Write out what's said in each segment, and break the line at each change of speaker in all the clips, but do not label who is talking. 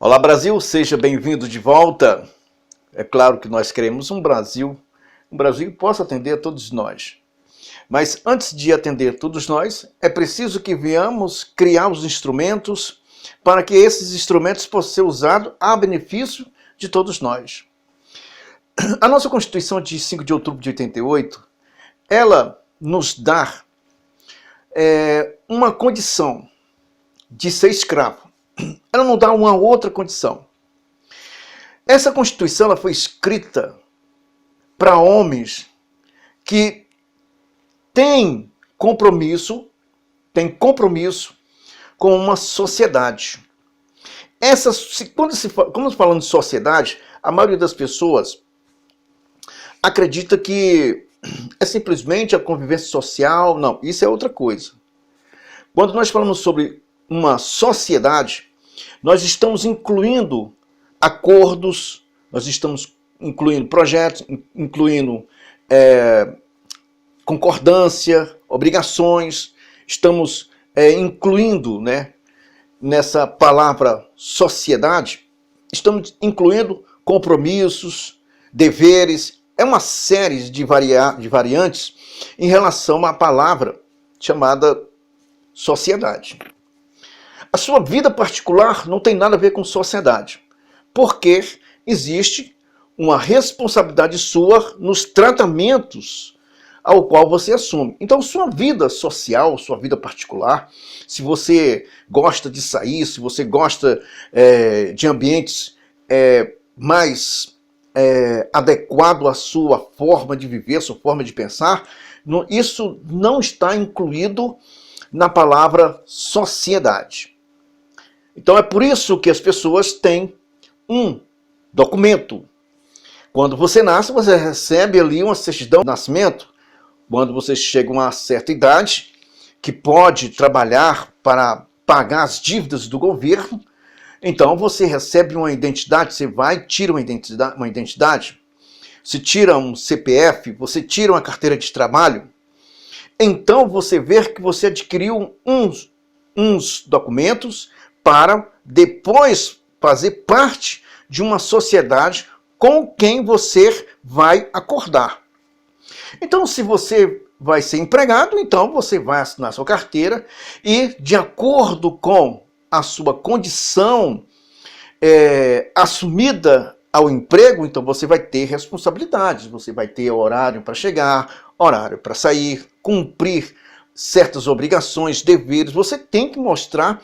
Olá Brasil, seja bem-vindo de volta. É claro que nós queremos um Brasil que possa atender a todos nós. Mas antes de atender todos nós, é preciso que venhamos criar os instrumentos para que esses instrumentos possam ser usados a benefício de todos nós. A nossa Constituição de 5 de outubro de 88, ela nos dá uma condição de ser escravo. Ela não dá uma outra condição. Essa Constituição ela foi escrita para homens que têm compromisso com uma sociedade. Quando falando de sociedade, a maioria das pessoas acredita que é simplesmente a convivência social. Não, isso é outra coisa. Quando nós falamos sobre uma sociedade, nós estamos incluindo acordos, nós estamos incluindo projetos, incluindo concordância, obrigações, estamos incluindo, nessa palavra sociedade, estamos incluindo compromissos, deveres, é uma série de variantes em relação à palavra chamada sociedade. A sua vida particular não tem nada a ver com sociedade, porque existe uma responsabilidade sua nos tratamentos ao qual você assume. Então, sua vida social, sua vida particular, se você gosta de sair, se você gosta de ambientes mais adequados à sua forma de viver, à sua forma de pensar, isso não está incluído na palavra sociedade. Então é por isso que as pessoas têm um documento. Quando você nasce, você recebe ali uma certidão de nascimento. Quando você chega a uma certa idade, que pode trabalhar para pagar as dívidas do governo, então você recebe uma identidade, você vai e tira uma identidade, você tira um CPF, você tira uma carteira de trabalho. Então você vê que você adquiriu uns documentos para depois fazer parte de uma sociedade com quem você vai acordar. Então, se você vai ser empregado, então você vai assinar sua carteira e, de acordo com a sua condição assumida ao emprego, então você vai ter responsabilidades, você vai ter horário para chegar, horário para sair, cumprir certas obrigações, deveres. Você tem que mostrar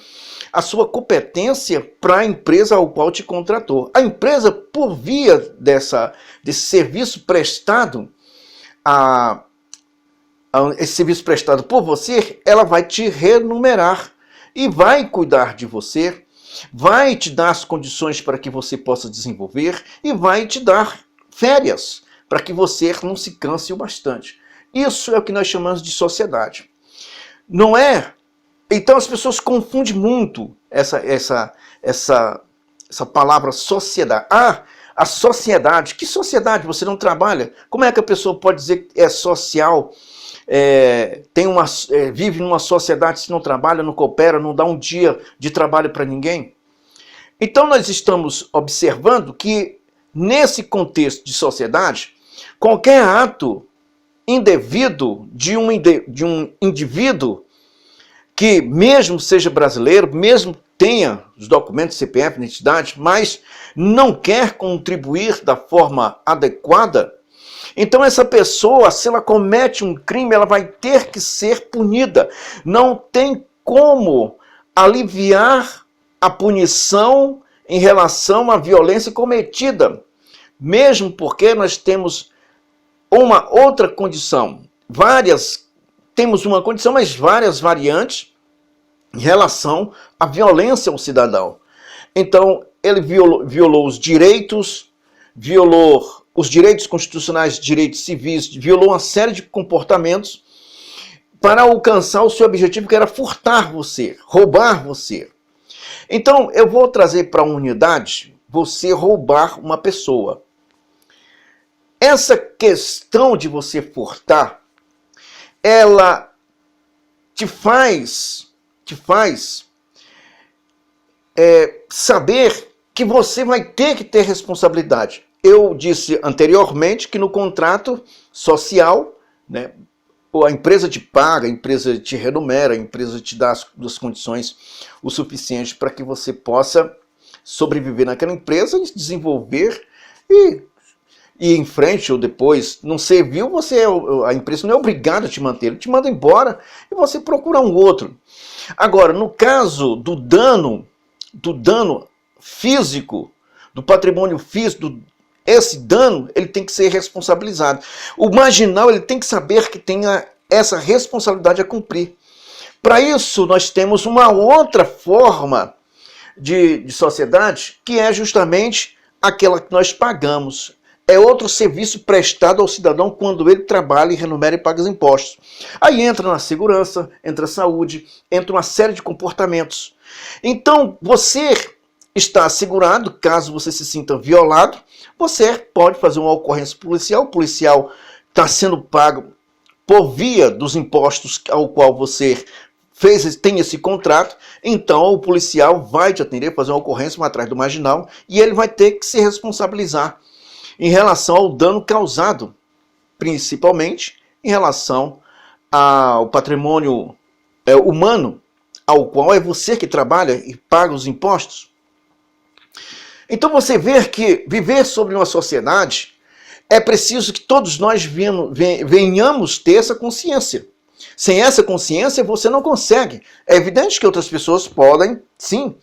a sua competência para a empresa ao qual te contratou. A empresa, por via desse serviço prestado, esse serviço prestado por você, ela vai te remunerar e vai cuidar de você, vai te dar as condições para que você possa desenvolver e vai te dar férias para que você não se canse o bastante. Isso é o que nós chamamos de sociedade. Não é? Então as pessoas confundem muito essa palavra sociedade. Ah, a sociedade. Que sociedade? Você não trabalha? Como é que a pessoa pode dizer que é social? Vive numa sociedade se não trabalha, não coopera, não dá um dia de trabalho para ninguém? Então nós estamos observando que nesse contexto de sociedade, qualquer ato indevido de um indivíduo que mesmo seja brasileiro, mesmo tenha os documentos CPF, identidade, mas não quer contribuir da forma adequada, então essa pessoa, se ela comete um crime, ela vai ter que ser punida. Não tem como aliviar a punição em relação à violência cometida, mesmo porque nós temos uma outra condição. Temos uma condição, mas várias variantes em relação à violência ao cidadão. Então, ele violou os direitos, violou os direitos constitucionais, direitos civis, violou uma série de comportamentos para alcançar o seu objetivo, que era furtar você, roubar você. Então, eu vou trazer para a unidade você roubar uma pessoa. Essa questão de você furtar, ela te faz saber que você vai ter que ter responsabilidade. Eu disse anteriormente que no contrato social, né, a empresa te paga, a empresa te remunera, a empresa te dá as condições o suficiente para que você possa sobreviver naquela empresa e desenvolver e ir em frente ou depois. Não serviu, a empresa não é obrigada a te manter, ele te manda embora e você procura um outro. Agora, no caso do dano físico, do patrimônio físico, esse dano, ele tem que ser responsabilizado. O marginal, ele tem que saber que tem essa responsabilidade a cumprir. Para isso, nós temos uma outra forma de sociedade, que é justamente aquela que nós pagamos. É outro serviço prestado ao cidadão quando ele trabalha e remunera e paga os impostos. Aí entra na segurança, entra a saúde, entra uma série de comportamentos. Então, você está assegurado, caso você se sinta violado, você pode fazer uma ocorrência policial. O policial está sendo pago por via dos impostos ao qual você tem esse contrato, então o policial vai te atender, fazer uma ocorrência atrás do marginal e ele vai ter que se responsabilizar em relação ao dano causado, principalmente em relação ao patrimônio humano, ao qual é você que trabalha e paga os impostos. Então você vê que viver sobre uma sociedade é preciso que todos nós venhamos ter essa consciência. Sem essa consciência você não consegue. É evidente que outras pessoas podem, sim,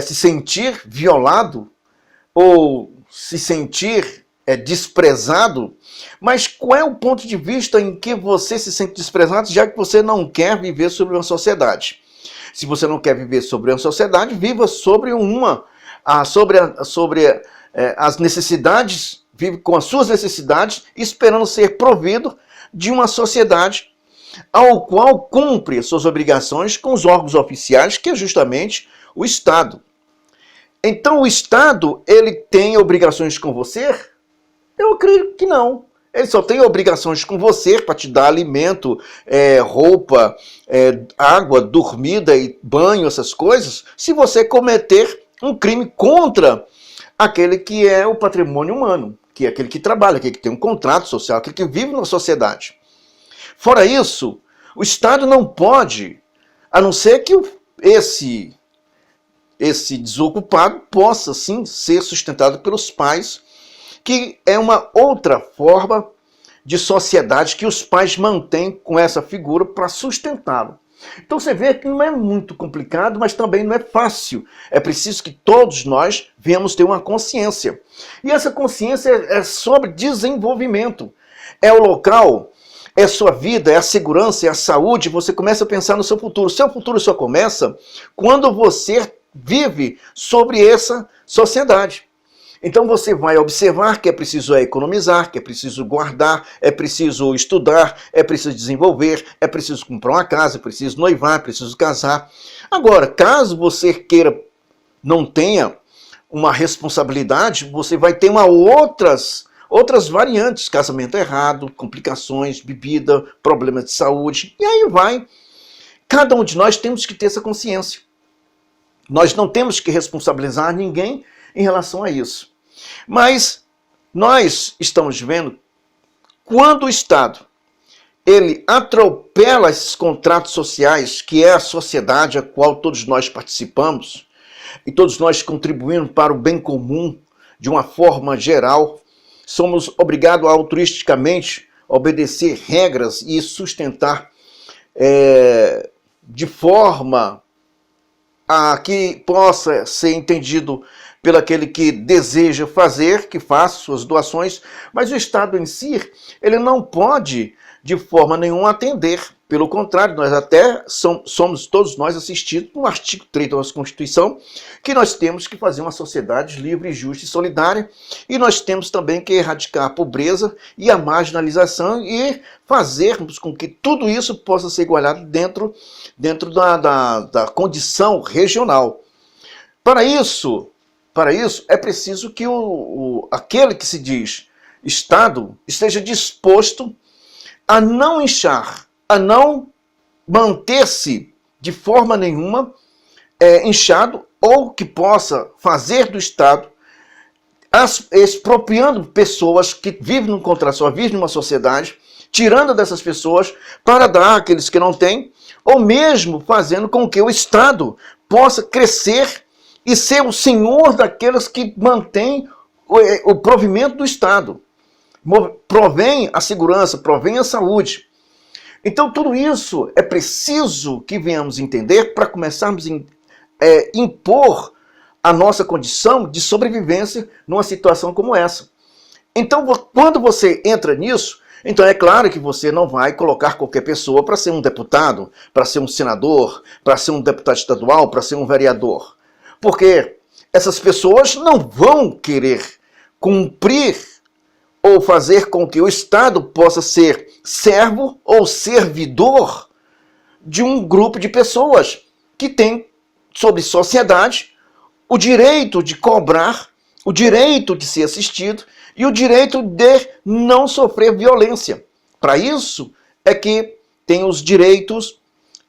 se sentir violado ou se sentir desprezado, mas qual é o ponto de vista em que você se sente desprezado, já que você não quer viver sobre uma sociedade? Se você não quer viver sobre uma sociedade, viva sobre as necessidades, vive com as suas necessidades, esperando ser provido de uma sociedade ao qual cumpre as suas obrigações com os órgãos oficiais, que é justamente o Estado. Então o Estado, ele tem obrigações com você? Eu acredito que não. Ele só tem obrigações com você para te dar alimento, roupa, água, dormida e banho, essas coisas, se você cometer um crime contra aquele que é o patrimônio humano, que é aquele que trabalha, aquele que tem um contrato social, aquele que vive na sociedade. Fora isso, o Estado não pode, a não ser que esse desocupado possa, sim, ser sustentado pelos pais, que é uma outra forma de sociedade que os pais mantêm com essa figura para sustentá-lo. Então você vê que não é muito complicado, mas também não é fácil. É preciso que todos nós venhamos ter uma consciência. E essa consciência é sobre desenvolvimento. É o local, é a sua vida, é a segurança, é a saúde. Você começa a pensar no seu futuro. O seu futuro só começa quando você vive sobre essa sociedade. Então você vai observar que é preciso economizar, que é preciso guardar, é preciso estudar, é preciso desenvolver, é preciso comprar uma casa, é preciso noivar, é preciso casar. Agora, caso você queira, não tenha uma responsabilidade, você vai ter outras variantes, casamento errado, complicações, bebida, problemas de saúde, e aí vai. Cada um de nós temos que ter essa consciência. Nós não temos que responsabilizar ninguém em relação a isso. Mas nós estamos vendo quando o Estado ele atropela esses contratos sociais, que é a sociedade a qual todos nós participamos, e todos nós contribuindo para o bem comum de uma forma geral, somos obrigados altruisticamente a obedecer regras e sustentar de forma a que possa ser entendido pelo aquele que deseja fazer, que faça suas doações, mas o Estado em si, ele não pode de forma nenhuma atender. Pelo contrário, nós até somos todos nós assistidos no artigo 3 da nossa Constituição, que nós temos que fazer uma sociedade livre, justa e solidária, e nós temos também que erradicar a pobreza e a marginalização e fazermos com que tudo isso possa ser igualado dentro da condição regional. Para isso é preciso que aquele que se diz Estado esteja disposto a não inchar, a não manter-se de forma nenhuma inchado ou que possa fazer do Estado, expropriando pessoas que vivem num contrato, só vivem numa sociedade, tirando dessas pessoas para dar àqueles que não têm, ou mesmo fazendo com que o Estado possa crescer e ser o senhor daqueles que mantêm o provimento do Estado. Provém a segurança, provém a saúde. Então tudo isso é preciso que venhamos entender para começarmos a impor a nossa condição de sobrevivência numa situação como essa. Então quando você entra nisso, então é claro que você não vai colocar qualquer pessoa para ser um deputado, para ser um senador, para ser um deputado estadual, para ser um vereador. Porque essas pessoas não vão querer cumprir ou fazer com que o Estado possa ser servo ou servidor de um grupo de pessoas que tem sobre sociedade o direito de cobrar, o direito de ser assistido e o direito de não sofrer violência. Para isso é que tem os direitos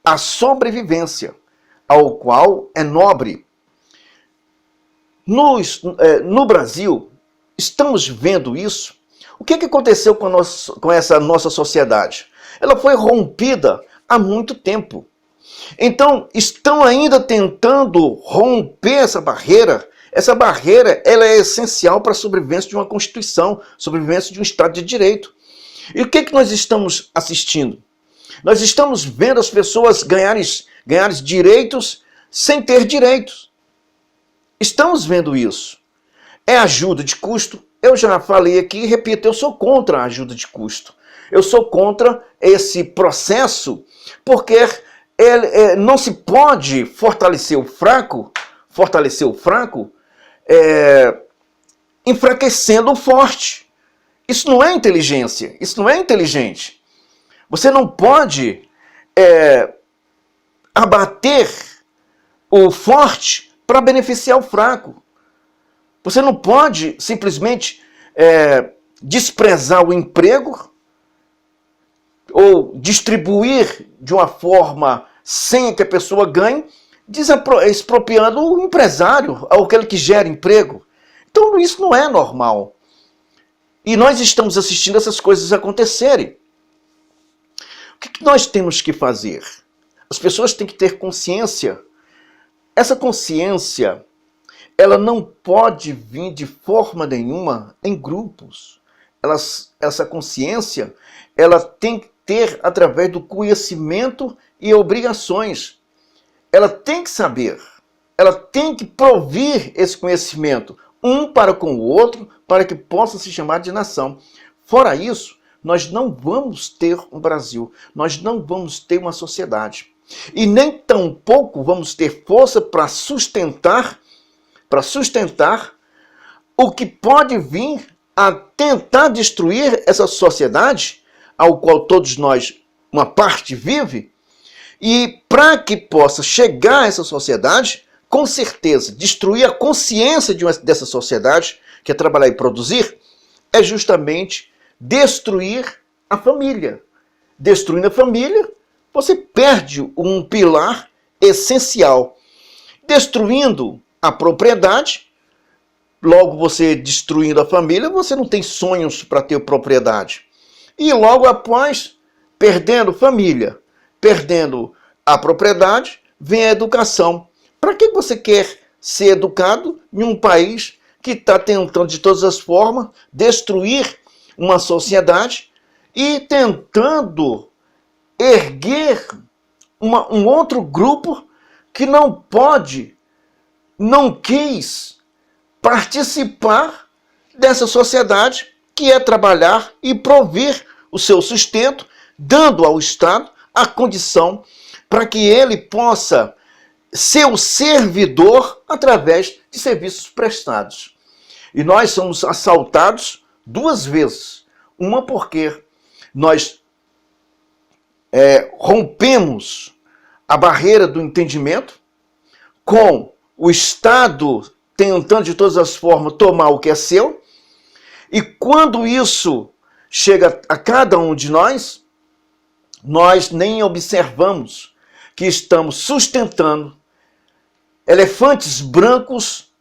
à sobrevivência, ao qual é nobre. No Brasil, estamos vendo isso. O que aconteceu com essa nossa sociedade? Ela foi rompida há muito tempo. Então, estão ainda tentando romper essa barreira. Essa barreira ela é essencial para a sobrevivência de uma Constituição, sobrevivência de um Estado de Direito. E o que nós estamos assistindo? Nós estamos vendo as pessoas ganharem direitos sem ter direitos. Estamos vendo isso. É ajuda de custo. Eu já falei aqui e repito, eu sou contra a ajuda de custo. Eu sou contra esse processo porque não se pode fortalecer o fraco, enfraquecendo o forte. Isso não é inteligência, isso não é inteligente. Você não pode abater o forte para beneficiar o fraco. Você não pode simplesmente desprezar o emprego ou distribuir de uma forma sem que a pessoa ganhe, expropriando o empresário, aquele que gera emprego. Então isso não é normal. E nós estamos assistindo essas coisas acontecerem. O que nós temos que fazer? As pessoas têm que ter consciência. Essa consciência, ela não pode vir de forma nenhuma em grupos. Essa consciência, ela tem que ter através do conhecimento e obrigações. Ela tem que saber, ela tem que provir esse conhecimento, um para com o outro, para que possa se chamar de nação. Fora isso, nós não vamos ter um Brasil, nós não vamos ter uma sociedade. E nem tampouco vamos ter força para sustentar o que pode vir a tentar destruir essa sociedade, ao qual todos nós, uma parte, vive, e para que possa chegar a essa sociedade, com certeza, destruir a consciência dessa sociedade, que é trabalhar e produzir, é justamente destruir a família. Destruindo a família, você perde um pilar essencial. Destruindo a propriedade, logo você destruindo a família, você não tem sonhos para ter propriedade. E logo após, perdendo família, perdendo a propriedade, vem a educação. Para que você quer ser educado em um país que está tentando de todas as formas destruir uma sociedade e tentando erguer um outro grupo que não quis participar dessa sociedade, que é trabalhar e prover o seu sustento, dando ao Estado a condição para que ele possa ser o servidor através de serviços prestados. E nós somos assaltados duas vezes. Uma porque nós rompemos a barreira do entendimento, com o Estado tentando de todas as formas tomar o que é seu, e quando isso chega a cada um de nós nem observamos que estamos sustentando elefantes brancos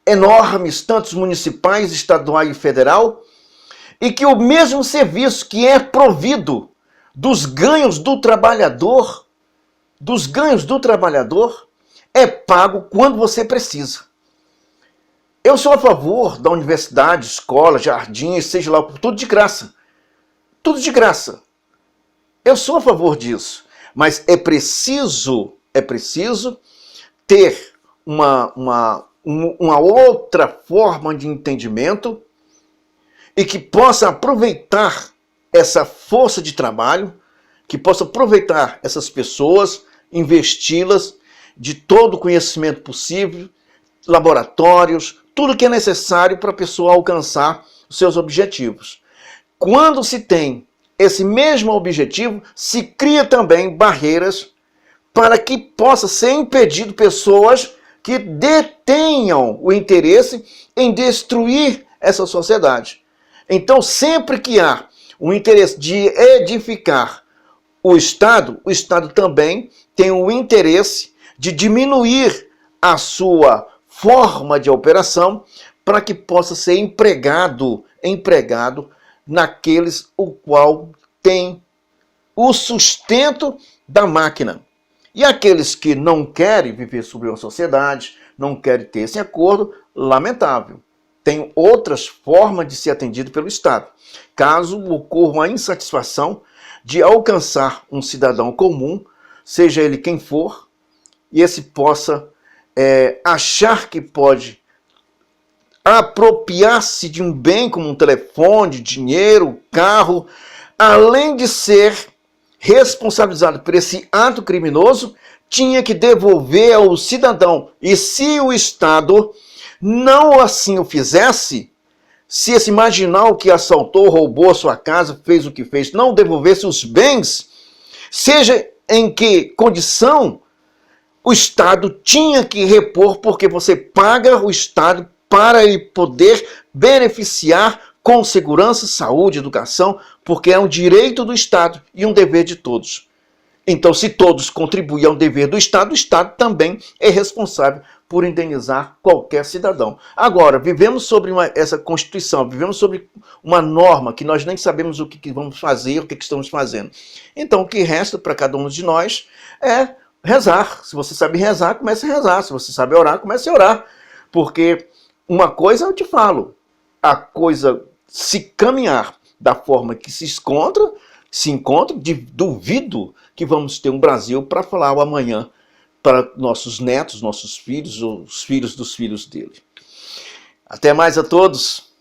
enormes, tantos municipais, estadual e federal, e que o mesmo serviço que é provido dos ganhos do trabalhador, é pago quando você precisa. Eu sou a favor da universidade, escola, jardins, seja lá, tudo de graça. Tudo de graça. Eu sou a favor disso. Mas é preciso ter uma outra forma de entendimento e que possa aproveitar essa força de trabalho, que possa aproveitar essas pessoas, investi-las de todo o conhecimento possível, laboratórios, tudo que é necessário para a pessoa alcançar os seus objetivos. Quando se tem esse mesmo objetivo, se cria também barreiras para que possa ser impedido pessoas que detenham o interesse em destruir essa sociedade. Então, sempre que há o interesse de edificar o Estado também tem o interesse de diminuir a sua forma de operação para que possa ser empregado naqueles o qual tem o sustento da máquina. E aqueles que não querem viver sobre uma sociedade, não querem ter esse acordo, lamentável. Tem outras formas de ser atendido pelo Estado. Caso ocorra uma insatisfação de alcançar um cidadão comum, seja ele quem for, e esse possa achar que pode apropriar-se de um bem como um telefone, dinheiro, carro, além de ser responsabilizado por esse ato criminoso, tinha que devolver ao cidadão. E se o Estado não assim o fizesse, se esse marginal que assaltou, roubou a sua casa, fez o que fez, não devolvesse os bens, seja em que condição, o Estado tinha que repor, porque você paga o Estado para ele poder beneficiar com segurança, saúde, educação, porque é um direito do Estado e um dever de todos. Então, se todos contribuem ao dever do Estado, o Estado também é responsável por indenizar qualquer cidadão. Agora, vivemos sobre essa Constituição, vivemos sobre uma norma que nós nem sabemos o que vamos fazer, o que estamos fazendo. Então, o que resta para cada um de nós é rezar. Se você sabe rezar, comece a rezar. Se você sabe orar, comece a orar. Porque uma coisa eu te falo, a coisa se caminhar da forma que se encontra, duvido que vamos ter um Brasil para falar o amanhã para nossos netos, nossos filhos, ou os filhos dos filhos dele. Até mais a todos.